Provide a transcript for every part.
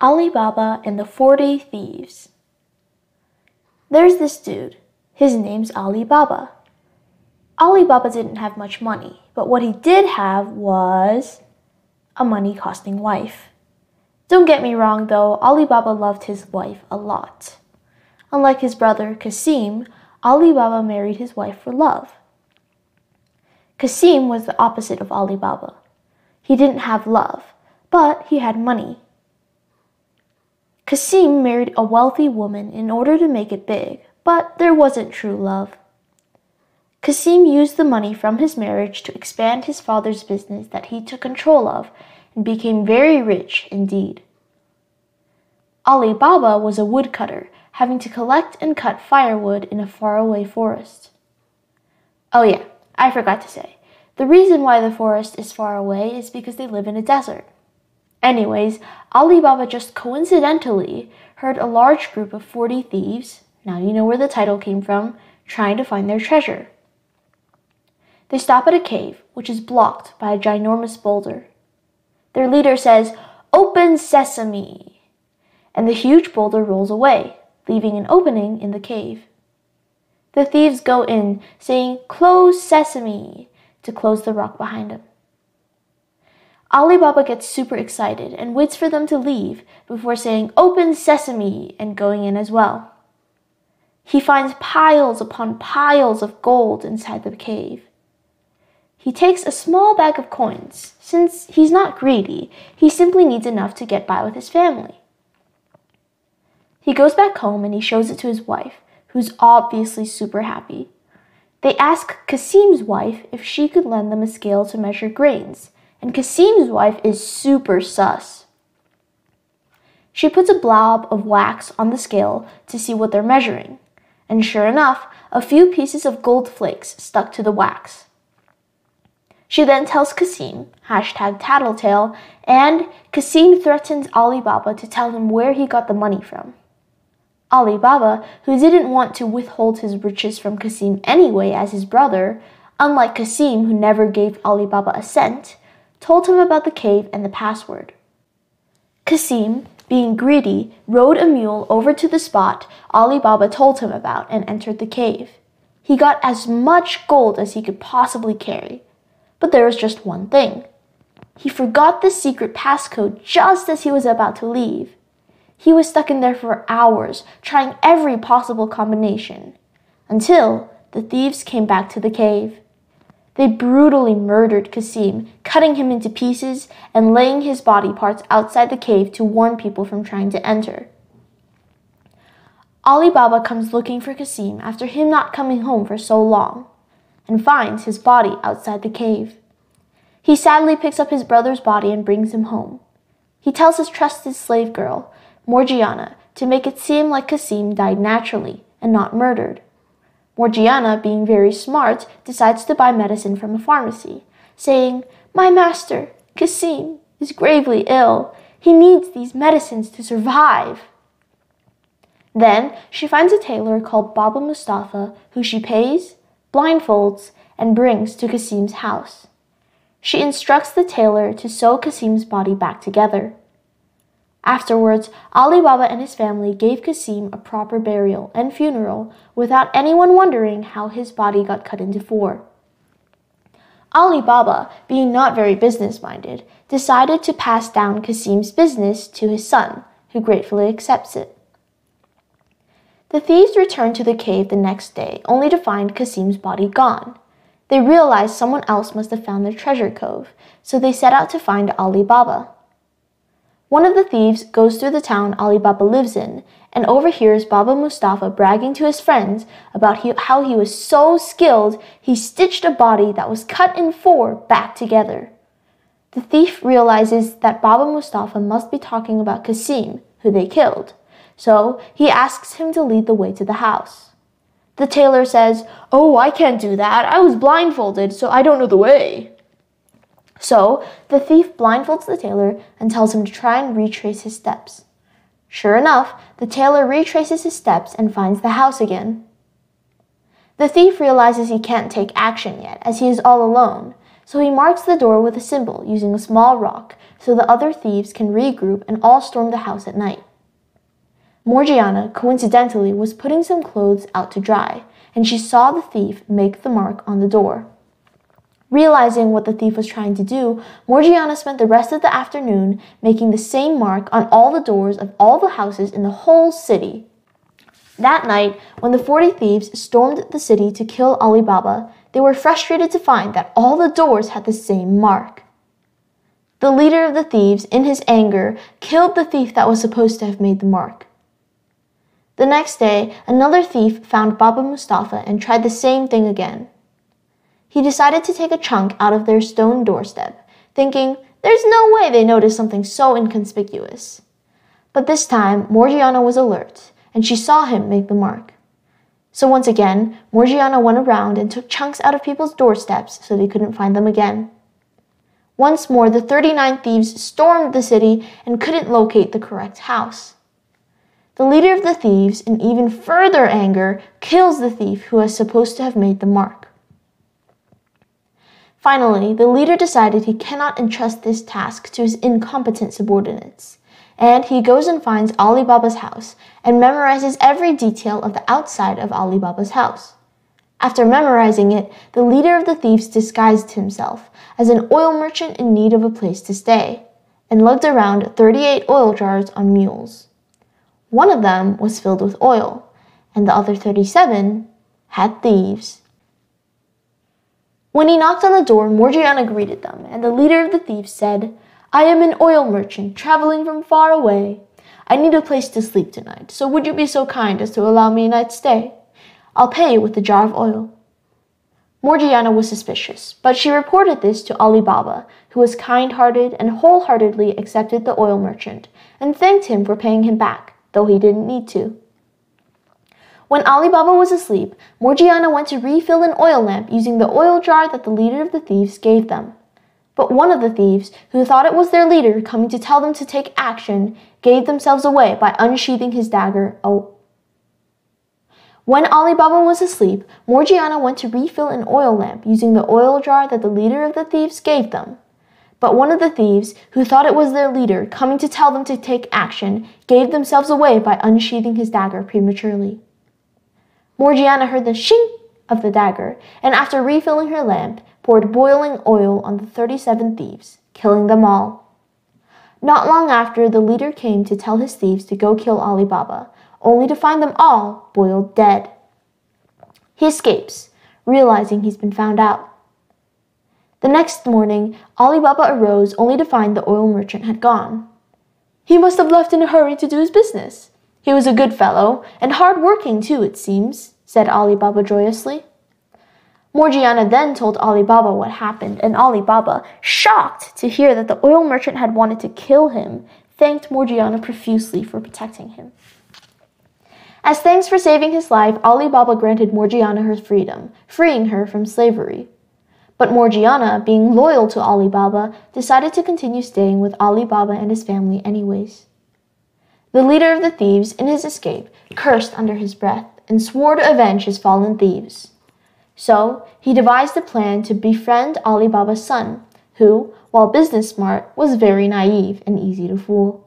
Ali Baba and the 40 Thieves. There's this dude. His name's Ali Baba. Ali Baba didn't have much money, but what he did have was a money-costing wife. Don't get me wrong though, Ali Baba loved his wife a lot. Unlike his brother Kasim, Ali Baba married his wife for love. Kasim was the opposite of Ali Baba. He didn't have love, but he had money. Kasim married a wealthy woman in order to make it big, but there wasn't true love. Kasim used the money from his marriage to expand his father's business that he took control of and became very rich indeed. Ali Baba was a woodcutter, having to collect and cut firewood in a faraway forest. Oh yeah, I forgot to say, the reason why the forest is far away is because they live in a desert. Anyways, Ali Baba just coincidentally heard a large group of 40 thieves, now you know where the title came from, trying to find their treasure. They stop at a cave, which is blocked by a ginormous boulder. Their leader says, "Open sesame!" And the huge boulder rolls away, leaving an opening in the cave. The thieves go in, saying, "Close sesame!" to close the rock behind them. Ali Baba gets super excited and waits for them to leave before saying, "Open sesame!" and going in as well. He finds piles upon piles of gold inside the cave. He takes a small bag of coins. Since he's not greedy, he simply needs enough to get by with his family. He goes back home and he shows it to his wife, who's obviously super happy. They ask Kasim's wife if she could lend them a scale to measure grains, and Kasim's wife is super sus. She puts a blob of wax on the scale to see what they're measuring, and sure enough, a few pieces of gold flakes stuck to the wax. She then tells Kasim, #tattletale, and Kasim threatens Ali Baba to tell him where he got the money from. Ali Baba, who didn't want to withhold his riches from Kasim anyway as his brother, unlike Kasim who never gave Ali Baba a cent, told him about the cave and the password. Kasim, being greedy, rode a mule over to the spot Ali Baba told him about and entered the cave. He got as much gold as he could possibly carry. But there was just one thing. He forgot the secret passcode just as he was about to leave. He was stuck in there for hours, trying every possible combination, until the thieves came back to the cave. They brutally murdered Kasim, cutting him into pieces and laying his body parts outside the cave to warn people from trying to enter. Ali Baba comes looking for Kasim after him not coming home for so long, and finds his body outside the cave. He sadly picks up his brother's body and brings him home. He tells his trusted slave girl, Morgiana, to make it seem like Kasim died naturally and not murdered. Morgiana, being very smart, decides to buy medicine from a pharmacy, saying, "My master, Kasim, is gravely ill. He needs these medicines to survive." Then she finds a tailor called Baba Mustafa, who she pays, blindfolds, and brings to Kasim's house. She instructs the tailor to sew Kasim's body back together. Afterwards, Ali Baba and his family gave Kasim a proper burial and funeral without anyone wondering how his body got cut into four. Ali Baba, being not very business-minded, decided to pass down Kasim's business to his son, who gratefully accepts it. The thieves returned to the cave the next day, only to find Kasim's body gone. They realized someone else must have found their treasure cove, so they set out to find Ali Baba. One of the thieves goes through the town Ali Baba lives in and overhears Baba Mustafa bragging to his friends about how he was so skilled he stitched a body that was cut in four back together. The thief realizes that Baba Mustafa must be talking about Kasim, who they killed, so he asks him to lead the way to the house. The tailor says, "Oh, I can't do that. I was blindfolded, so I don't know the way." So the thief blindfolds the tailor and tells him to try and retrace his steps. Sure enough, the tailor retraces his steps and finds the house again. The thief realizes he can't take action yet, as he is all alone, So he marks the door with a symbol using a small rock so the other thieves can regroup and all storm the house at night. Morgiana, coincidentally, was putting some clothes out to dry, and she saw the thief make the mark on the door. Realizing what the thief was trying to do, Morgiana spent the rest of the afternoon making the same mark on all the doors of all the houses in the whole city. That night, when the 40 thieves stormed the city to kill Ali Baba, they were frustrated to find that all the doors had the same mark. The leader of the thieves, in his anger, killed the thief that was supposed to have made the mark. The next day, another thief found Baba Mustafa and tried the same thing again. He decided to take a chunk out of their stone doorstep, thinking, there's no way they noticed something so inconspicuous. But this time, Morgiana was alert, and she saw him make the mark. So once again, Morgiana went around and took chunks out of people's doorsteps so they couldn't find them again. Once more, the 39 thieves stormed the city and couldn't locate the correct house. The leader of the thieves, in even further anger, kills the thief who was supposed to have made the mark. Finally, the leader decided he cannot entrust this task to his incompetent subordinates, and he goes and finds Ali Baba's house and memorizes every detail of the outside of Ali Baba's house. After memorizing it, the leader of the thieves disguised himself as an oil merchant in need of a place to stay, and lugged around 38 oil jars on mules. One of them was filled with oil, and the other 37 had thieves. When he knocked on the door, Morgiana greeted them, and the leader of the thieves said, I am an oil merchant traveling from far away. I need a place to sleep tonight, so would you be so kind as to allow me a night's stay? I'll pay you with a jar of oil. Morgiana was suspicious, but she reported this to Ali Baba, who was kind-hearted and wholeheartedly accepted the oil merchant, and thanked him for paying him back, though he didn't need to. When Ali Baba was asleep, Morgiana went to refill an oil lamp using the oil jar that the leader of the thieves gave them. But one of the thieves, who thought it was their leader coming to tell them to take action, gave themselves away by unsheathing his dagger. When Ali Baba was asleep, Morgiana went to refill an oil lamp using the oil jar that the leader of the thieves gave them. But one of the thieves, who thought it was their leader coming to tell them to take action, gave themselves away by unsheathing his dagger prematurely. Morgiana heard the shing of the dagger, and after refilling her lamp, poured boiling oil on the 37 thieves, killing them all. Not long after, the leader came to tell his thieves to go kill Ali Baba, only to find them all boiled dead. He escapes, realizing he's been found out. The next morning, Ali Baba arose only to find the oil merchant had gone. He must have left in a hurry to do his business. He was a good fellow, and hard-working too, it seems, said Ali Baba joyously. Morgiana then told Ali Baba what happened, and Ali Baba, shocked to hear that the oil merchant had wanted to kill him, thanked Morgiana profusely for protecting him. As thanks for saving his life, Ali Baba granted Morgiana her freedom, freeing her from slavery. But Morgiana, being loyal to Ali Baba, decided to continue staying with Ali Baba and his family anyways. The leader of the thieves, in his escape, cursed under his breath and swore to avenge his fallen thieves. So, he devised a plan to befriend Ali Baba's son, who, while business smart, was very naive and easy to fool.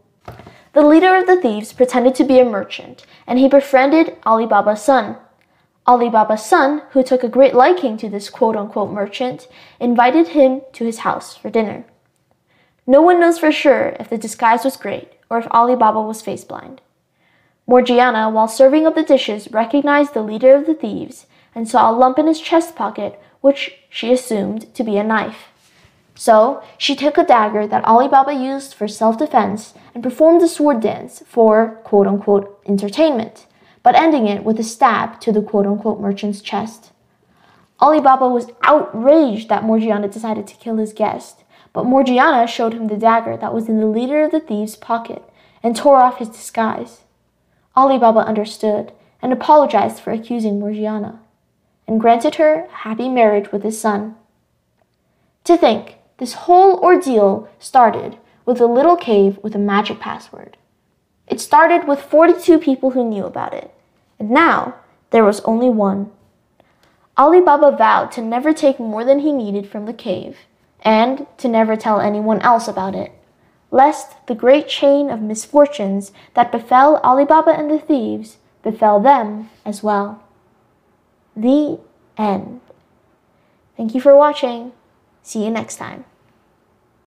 The leader of the thieves pretended to be a merchant, and he befriended Ali Baba's son. Ali Baba's son, who took a great liking to this quote-unquote merchant, invited him to his house for dinner. No one knows for sure if the disguise was great or if Ali Baba was face-blind. Morgiana, while serving up the dishes, recognized the leader of the thieves and saw a lump in his chest pocket, which she assumed to be a knife. So, she took a dagger that Ali Baba used for self-defense and performed a sword dance for quote-unquote entertainment, but ending it with a stab to the quote-unquote merchant's chest. Ali Baba was outraged that Morgiana decided to kill his guest, but Morgiana showed him the dagger that was in the leader of the thieves' pocket and tore off his disguise. Ali Baba understood and apologized for accusing Morgiana, and granted her a happy marriage with his son. To think, this whole ordeal started with a little cave with a magic password. It started with 42 people who knew about it, and now there was only one. Ali Baba vowed to never take more than he needed from the cave, and to never tell anyone else about it, lest the great chain of misfortunes that befell Ali Baba and the thieves befell them as well. The end. Thank you for watching. See you next time.